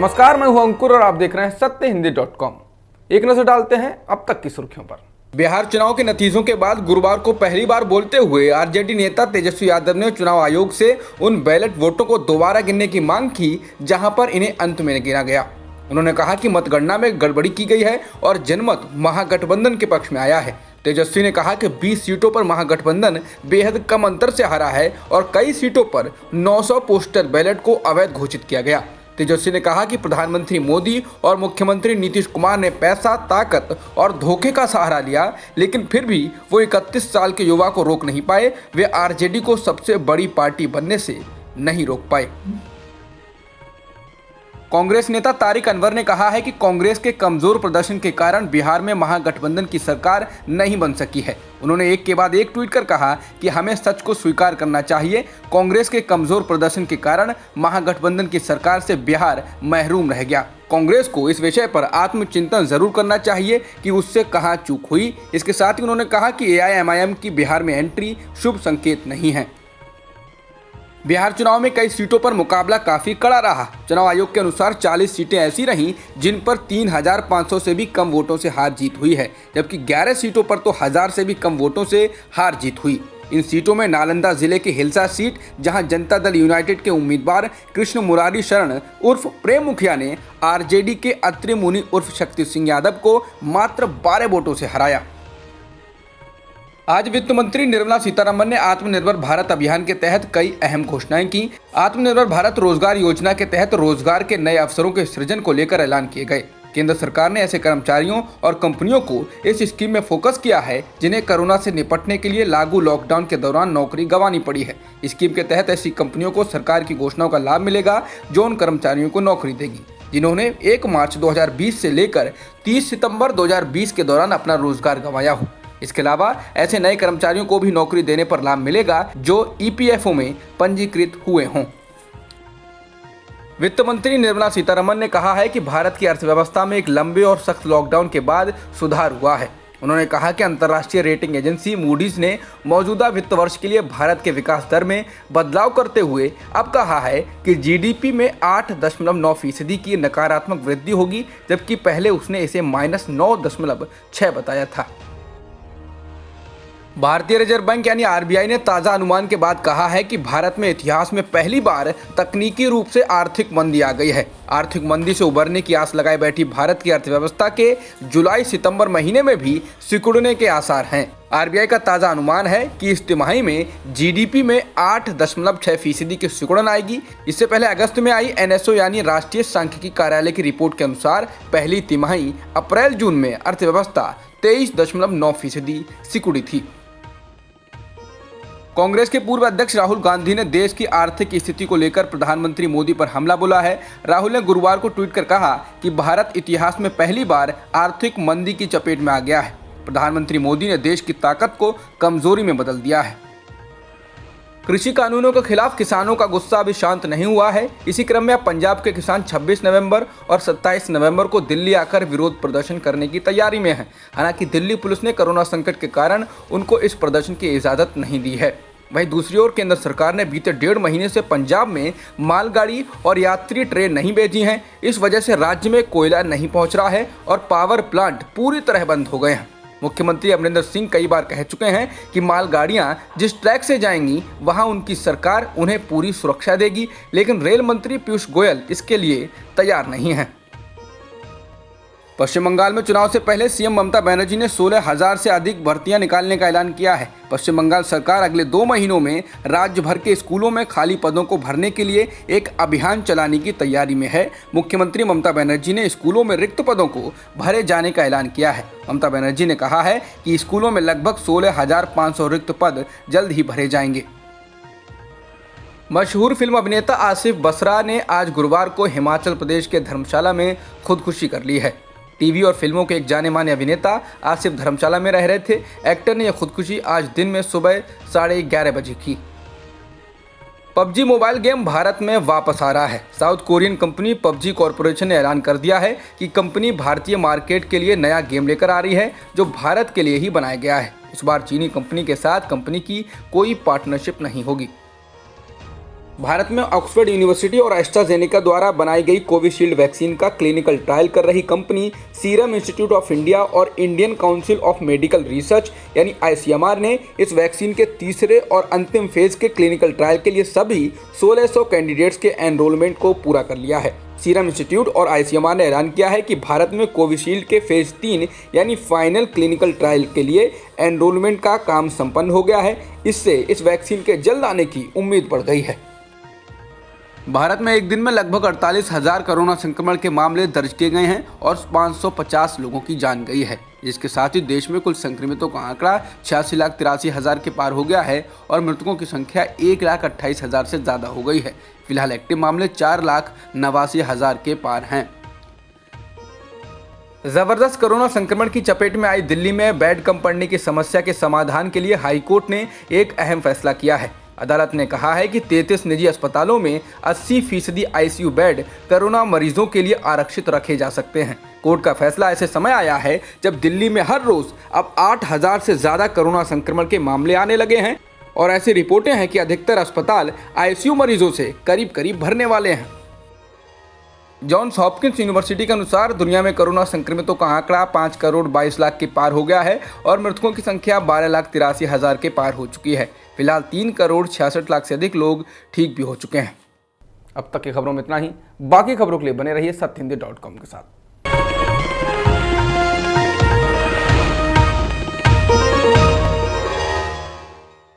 नमस्कार, मैं हूं अंकुर और आप देख रहे हैं सत्यहिंदी.com। एक नजर डालते हैं अब तक की सुर्खियों पर। बिहार चुनाव के नतीजों के बाद गुरुवार को पहली बार बोलते हुए आरजेडी नेता तेजस्वी यादव ने चुनाव आयोग से उन बैलेट वोटों को दोबारा गिनने की मांग की जहां पर इन्हें अंत में गिना गया। उन्होंने कहा कि मतगणना में गड़बड़ी की गई है और जनमत महागठबंधन के पक्ष में आया है। तेजस्वी ने कहा कि 20 सीटों पर महागठबंधन बेहद कम अंतर से हारा है और कई सीटों पर 900 पोस्टल बैलेट को अवैध घोषित किया गया। तेजस्वी ने कहा कि प्रधानमंत्री मोदी और मुख्यमंत्री नीतीश कुमार ने पैसा, ताकत और धोखे का सहारा लिया, लेकिन फिर भी वो 31 साल के युवा को रोक नहीं पाए। वे आरजेडी को सबसे बड़ी पार्टी बनने से नहीं रोक पाए। कांग्रेस नेता तारिक अनवर ने कहा है कि कांग्रेस के कमजोर प्रदर्शन के कारण बिहार में महागठबंधन की सरकार नहीं बन सकी है। उन्होंने एक के बाद एक ट्वीट कर कहा कि हमें सच को स्वीकार करना चाहिए। कांग्रेस के कमजोर प्रदर्शन के कारण महागठबंधन की सरकार से बिहार महरूम रह गया। कांग्रेस को इस विषय पर आत्मचिंतन जरूर करना चाहिए कि उससे कहां चूक हुई। इसके साथ ही उन्होंने कहा कि एआईएमआईएम की बिहार में एंट्री शुभ संकेत नहीं है। बिहार चुनाव में कई सीटों पर मुकाबला काफी कड़ा रहा। चुनाव आयोग के अनुसार 40 सीटें ऐसी रहीं जिन पर 3,500 से भी कम वोटों से हार जीत हुई है, जबकि 11 सीटों पर तो 1000 से भी कम वोटों से हार जीत हुई। इन सीटों में नालंदा जिले की हिलसा सीट, जहां जनता दल यूनाइटेड के उम्मीदवार कृष्ण मुरारी शरण उर्फ प्रेम मुखिया ने आरजेडी के अत्रि मुनि उर्फ शक्ति सिंह यादव को मात्र 12 वोटों से हराया। आज वित्त मंत्री निर्मला सीतारमण ने आत्मनिर्भर भारत अभियान के तहत कई अहम घोषणाएं की। आत्मनिर्भर भारत रोजगार योजना के तहत रोजगार के नए अवसरों के सृजन को लेकर ऐलान किए गए। केंद्र सरकार ने ऐसे कर्मचारियों और कंपनियों को इस स्कीम में फोकस किया है जिन्हें कोरोना से निपटने के लिए लागू लॉकडाउन के दौरान नौकरी गंवानी पड़ी है। स्कीम के तहत ऐसी कंपनियों को सरकार की घोषणाओं का लाभ मिलेगा जो उन कर्मचारियों को नौकरी देगी जिन्होंने 1 मार्च 2020 से लेकर 30 सितंबर 2020 के दौरान अपना रोजगार गंवाया हो। इसके अलावा ऐसे नए कर्मचारियों को भी नौकरी देने पर लाभ मिलेगा जो ईपीएफओ में पंजीकृत हुए हों। वित्त मंत्री निर्मला सीतारमण ने कहा है कि भारत की अर्थव्यवस्था में एक लंबे और सख्त लॉकडाउन के बाद सुधार हुआ है। उन्होंने कहा कि अंतर्राष्ट्रीय रेटिंग एजेंसी मूडीज ने मौजूदा वित्त वर्ष के लिए भारत के विकास दर में बदलाव करते हुए अब कहा है कि जीडीपी में 8.9% की नकारात्मक वृद्धि होगी, जबकि पहले उसने इसे -9.6 बताया था। भारतीय रिजर्व बैंक यानी आरबीआई ने ताज़ा अनुमान के बाद कहा है कि भारत में इतिहास में पहली बार तकनीकी रूप से आर्थिक मंदी आ गई है। आर्थिक मंदी से उबरने की आस लगाए बैठी भारत की अर्थव्यवस्था के जुलाई-सितंबर महीने में भी सिकुड़ने के आसार हैं। आरबीआई का ताज़ा अनुमान है कि इस तिमाही में जीडीपी में 8.6% की सिकुड़न आएगी। इससे पहले अगस्त में आई एनएसओ यानी राष्ट्रीय सांख्यिकी कार्यालय की रिपोर्ट के अनुसार पहली तिमाही अप्रैल-जून में अर्थव्यवस्था 23.9% सिकुड़ी थी। कांग्रेस के पूर्व अध्यक्ष राहुल गांधी ने देश की आर्थिक स्थिति को लेकर प्रधानमंत्री मोदी पर हमला बोला है। राहुल ने गुरुवार को ट्वीट कर कहा कि भारत इतिहास में पहली बार आर्थिक मंदी की चपेट में आ गया है। प्रधानमंत्री मोदी ने देश की ताकत को कमजोरी में बदल दिया है। कृषि कानूनों के खिलाफ किसानों का गुस्सा अभी शांत नहीं हुआ है। इसी क्रम में अब पंजाब के किसान 26 नवंबर और 27 नवंबर को दिल्ली आकर विरोध प्रदर्शन करने की तैयारी में हैं। हालांकि दिल्ली पुलिस ने कोरोना संकट के कारण उनको इस प्रदर्शन की इजाज़त नहीं दी है। वहीं दूसरी ओर केंद्र सरकार ने बीते 1.5 महीने से पंजाब में मालगाड़ी और यात्री ट्रेन नहीं भेजी हैं। इस वजह से राज्य में कोयला नहीं पहुंच रहा है और पावर प्लांट पूरी तरह बंद हो गए हैं। मुख्यमंत्री अमरिंदर सिंह कई बार कह चुके हैं कि मालगाड़ियां जिस ट्रैक से जाएंगी वहां उनकी सरकार उन्हें पूरी सुरक्षा देगी, लेकिन रेल मंत्री पीयूष गोयल इसके लिए तैयार नहीं हैं। पश्चिम बंगाल में चुनाव से पहले सीएम ममता बनर्जी ने 16,000 से अधिक भर्तियां निकालने का ऐलान किया है। पश्चिम बंगाल सरकार अगले 2 महीनों में राज्य भर के स्कूलों में खाली पदों को भरने के लिए एक अभियान चलाने की तैयारी में है। मुख्यमंत्री ममता बनर्जी ने स्कूलों में रिक्त पदों को भरे जाने का ऐलान किया है। ममता बनर्जी ने कहा है कि स्कूलों में लगभग 16,500 रिक्त पद जल्द ही भरे जाएंगे। मशहूर फिल्म अभिनेता आसिफ बसरा ने आज गुरुवार को हिमाचल प्रदेश के धर्मशाला में खुदकुशी कर ली है। टीवी और फिल्मों के एक जाने माने अभिनेता आसिफ धर्मशाला में रह रहे थे। एक्टर ने यह खुदकुशी आज दिन में सुबह 11:30 बजे की। पबजी मोबाइल गेम भारत में वापस आ रहा है। South Korean company PUBG corporation ने ऐलान कर दिया है कि कंपनी भारतीय मार्केट के लिए नया गेम लेकर आ रही है जो भारत के लिए ही बनाया गया है। इस बार चीनी कंपनी के साथ कंपनी की कोई पार्टनरशिप नहीं होगी। भारत में ऑक्सफोर्ड यूनिवर्सिटी और एस्ट्राजेनेका द्वारा बनाई गई कोविशील्ड वैक्सीन का क्लिनिकल ट्रायल कर रही company Serum Institute of India और Indian Council of Medical Research यानी ICMR ने इस वैक्सीन के तीसरे और अंतिम फेज के क्लिनिकल ट्रायल के लिए सभी 1600 कैंडिडेट्स के एनरोलमेंट को पूरा कर लिया है। सीरम इंस्टीट्यूट और ICMR ने ऐलान किया है कि भारत में कोविशील्ड के फेज 3 यानी फाइनल क्लिनिकल ट्रायल के लिए एनरोलमेंट का काम संपन्न हो गया है। इससे इस वैक्सीन के जल्द आने की उम्मीद बढ़ गई है। भारत में एक दिन में लगभग 48,000 कोरोना संक्रमण के मामले दर्ज किए गए हैं और 550 लोगों की जान गई है, जिसके साथ ही देश में कुल संक्रमितों का आंकड़ा 86,83,000 के पार हो गया है और मृतकों की संख्या 1,28,000 से ज़्यादा हो गई है। फिलहाल एक्टिव मामले 4,89,000 के पार हैं। जबरदस्त कोरोना संक्रमण की चपेट में आई दिल्ली में बेड कम पड़ने की समस्या के समाधान के लिए हाईकोर्ट ने एक अहम फैसला किया है। अदालत ने कहा है कि 33 निजी अस्पतालों में 80% ICU बेड कोरोना मरीजों के लिए आरक्षित रखे जा सकते हैं। कोर्ट का फैसला ऐसे समय आया है जब दिल्ली में हर रोज अब 8,000 से ज्यादा कोरोना संक्रमण के मामले आने लगे हैं और ऐसी रिपोर्टें हैं कि अधिकतर अस्पताल ICU मरीजों से करीब करीब भरने वाले हैं। जॉन्स हॉपकिंस यूनिवर्सिटी के अनुसार दुनिया में कोरोना संक्रमितों का आंकड़ा 5 करोड़ 22 लाख के पार हो गया है और मृतकों की संख्या 12,83,000 के पार हो चुकी है। फिलहाल 3 करोड़ 66 लाख से अधिक लोग ठीक भी हो चुके हैं। अब तक की खबरों में इतना ही। बाकी खबरों के लिए बने रहिए सत्यहिंदी.com के साथ।